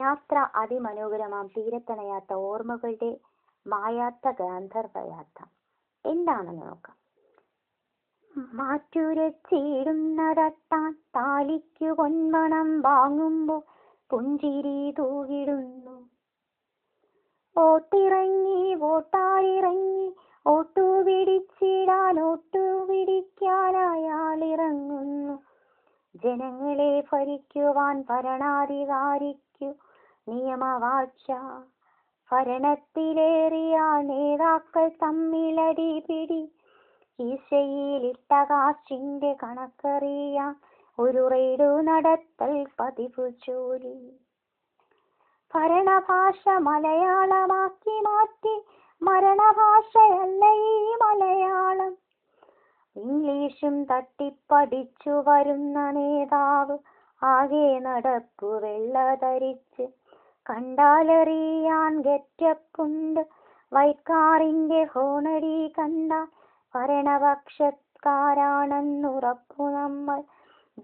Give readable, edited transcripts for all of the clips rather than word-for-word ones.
യാത്ര അതിമനോഹരമാം തീരത്തണയാത്ത ഓർമ്മകളുടെ മായാത്ത ഗാന്ധർവയാത്ര എന്താണെന്ന് നോക്കാം. മാറ്റുരച്ചിടുന്നതട്ടാൻ താലിക്കു പൊൻവണം വാങ്ങുമ്പോൾ പുഞ്ചിരി തൂകിടുന്നു. ഓട്ടിറങ്ങി വോട്ടാളിറങ്ങി ഓട്ടുപിടിച്ചിടാൻ ഓട്ടുപിടിക്കാൻ അയാളിറങ്ങുന്നു. ജനങ്ങളെ ഭരിക്കുവാൻ ഭരണാധികാരിക്കു നിയമവാഴ്ച. ഭരണത്തിലേറിയ നേതാക്കൾ തമ്മിലടിപിടി. കീശയിലിട്ട കാശിന്റെ കണക്കറിയാൻ ഒരു റെയ്ഡു നടത്തൽ പതിവ് ജോലി. ഭരണഭാഷ മലയാളമാക്കി മാറ്റി മരണഭാഷയല്ല ഈ മലയാളം. ഇംഗ്ലീഷും തട്ടിപ്പടിച്ചു വരുന്ന നേതാവ് ആകെ നടപ്പു വെള്ള ധരിച്ച്. കണ്ടാലറിയാൻ ഗെറ്റപ്പുണ്ട്. വൈറ്റ് കാറിന്റെ ഹോണടി കണ്ടാൽ ഭരണപക്ഷക്കാരാണെന്നുറപ്പു നമ്മൾ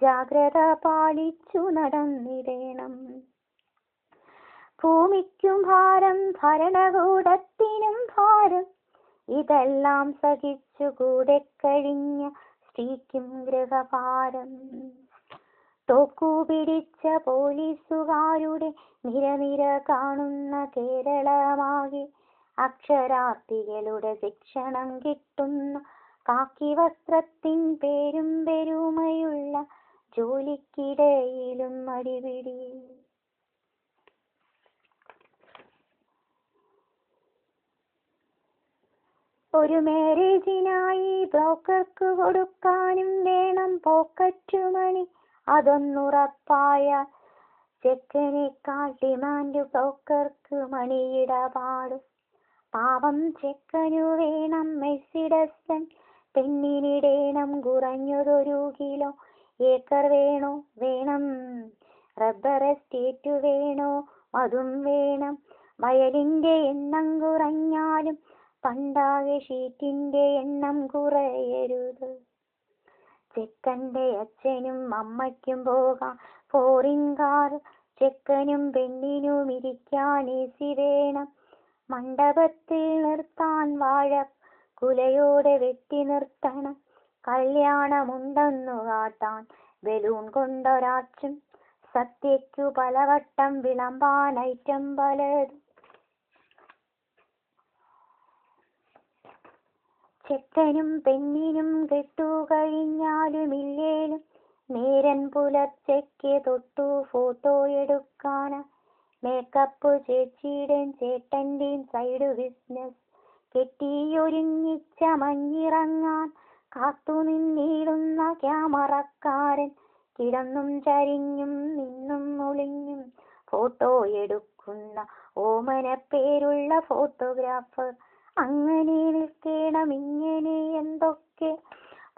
ജാഗ്രത പാലിച്ചു നടന്നിടണം. ഭൂമിക്കും ഭാരം ഭരണകൂടത്തിനും ഭാരം. ഇതെല്ലാം സഹിച്ചു കൂടെ കഴിഞ്ഞ സ്ത്രീക്കും ഗൃഹഭാരം. തോക്കുപിടിച്ച പോലീസുകാരുടെ നിരനിര കാണുന്ന കേരളമാകെ അക്ഷരാർത്ഥികളുടെ ശിക്ഷണം കിട്ടുന്ന കാക്കി വസ്ത്രത്തിൻ പേരും പെരുമയുള്ള ജോലിക്കിടയിലും അടിപിടി. ഒരു മാരേജിനായി ബ്രോക്കർക്ക് കൊടുക്കാനും വേണം പോക്കറ്റ് മണി. അതൊന്നുറപ്പായ ചെക്കനേക്കാൾ ഡിമാൻഡ് ബ്രോക്കർക്ക് മണിയിടപാട്. പാവം ചെക്കനു വേണം മെഴ്സിഡസ്, പെണ്ണിനിടേണം കുറഞ്ഞതൊരു കിലോ ഏക്കർ വേണോ വേണം. റബ്ബർ എസ്റ്റേറ്റ് വേണോ അതും വേണം. വയലിന്റെ എണ്ണം കുറഞ്ഞാലും പണ്ടാകെ ഷീറ്റിന്റെ എണ്ണം കുറയരുത്. ചെക്കന്റെ അച്ഛനും അമ്മയ്ക്കും പോകാം ഫോറിൻ കാർ. ചെക്കനും പെണ്ണിനും ഇരിക്കാൻ AC വേണം. മണ്ഡപത്തിൽ നിർത്താൻ വാഴ കുലയോടെ വെട്ടി നിർത്തണം. കല്യാണമുണ്ടെന്നു കാട്ടാൻ ബലൂൺ കൊണ്ടൊരാച്ചും. സദ്യയ്ക്കു പലവട്ടം വിളമ്പാൻ ഐറ്റം പലതും. ചെക്കനും പെണ്ണിനും കെട്ടുകഴിഞ്ഞാലും ഇല്ലേലും നേരൻ പുലർച്ചയ്ക്ക് തൊട്ടു ഫോട്ടോ എടുക്കാനാ. മേക്കപ്പ് ചേച്ചിയുടെയും ചേട്ടന്റെയും സൈഡ് ബിസിനസ്. കെട്ടിയൊരുങ്ങിച്ച മഞ്ഞിറങ്ങാൻ കാത്തുനിന്നിടുന്ന ക്യാമറക്കാരൻ. കിടന്നും ചരിഞ്ഞും നിന്നും ഒളിഞ്ഞും ഫോട്ടോ എടുക്കുന്ന ഓമന പേരുള്ള ഫോട്ടോഗ്രാഫർ. അങ്ങനെ നിൽക്കണം ഇങ്ങനെ എന്തൊക്കെ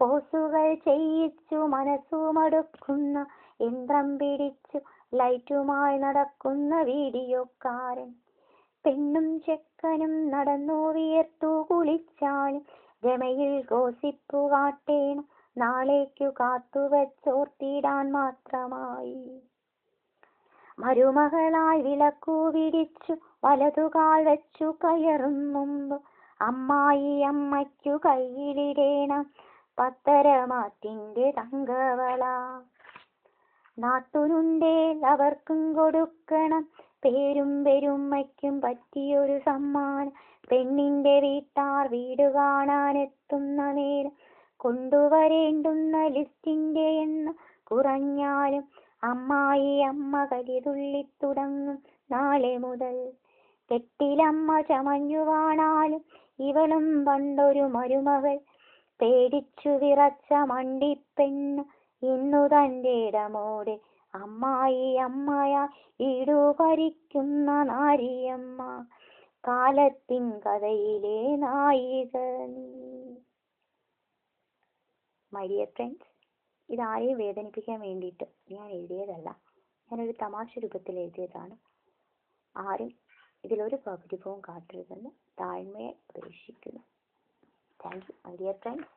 പോസുകൾ ചെയ്യിച്ചു മനസ്സുമടുക്കുന്ന യന്ത്രം പിടിച്ചു ലൈറ്റുമായി നടക്കുന്ന വീഡിയോക്കാരൻ. പെണ്ണും ചെക്കനും നടന്നു വിയർത്തു കുളിച്ചാലും രമയിൽ ഗോസിപ്പു കാട്ടേണം. നാളേക്കു കാത്തുവച്ചോർത്തിടാൻ മാത്രമായി. മരുമകളായി വിളക്കു പിടിച്ചു വലതുകാൽ വെച്ചു കയറും മുമ്പ് അമ്മായി അമ്മയ്ക്കു കയ്യിലിടേണം പത്തരമാറ്റിന്റെ തങ്കവള. നാട്ടുനുണ്ടേൽ അവർക്കും കൊടുക്കണം പേരും പെരുമയ്ക്കും പറ്റിയൊരു സമ്മാനം. പെണ്ണിന്റെ വീട്ടാർ വീട് കാണാനെത്തുന്ന നേരം കൊണ്ടുവരേണ്ടുന്ന ലിസ്റ്റിന്റെ എണ്ണം കുറഞ്ഞാലും അമ്മായി അമ്മ കലിതുള്ളിത്തുടങ്ങും നാളെ മുതൽ. കെട്ടിലമ്മ ചമഞ്ഞു കാണാലും ഇവളും പണ്ടൊരു മരുമകൾ. പേടിച്ചു വിറച്ച മണ്ടിപ്പെണ്ണ് ഇന്നു തന്റെ ഇടമോടെ അമ്മായി അമ്മയാ ഇടുഭരിക്കുന്ന നാരിയമ്മ. കാലത്തിൻ കഥയിലെ നായിക നീ. മൈ ഡിയർ ഫ്രണ്ട്സ്, ഇതാരെയും വേദനിപ്പിക്കാൻ വേണ്ടിയിട്ട് ഞാൻ എഴുതിയതല്ല. ഞാനൊരു തമാശ രൂപത്തിൽ എഴുതിയതാണ്. ആരും ഇതിലൊരു പരിഭവവും കാട്ടരുതെന്ന് താഴ്മയെ അപേക്ഷിക്കുന്നു. Thank you my dear friends.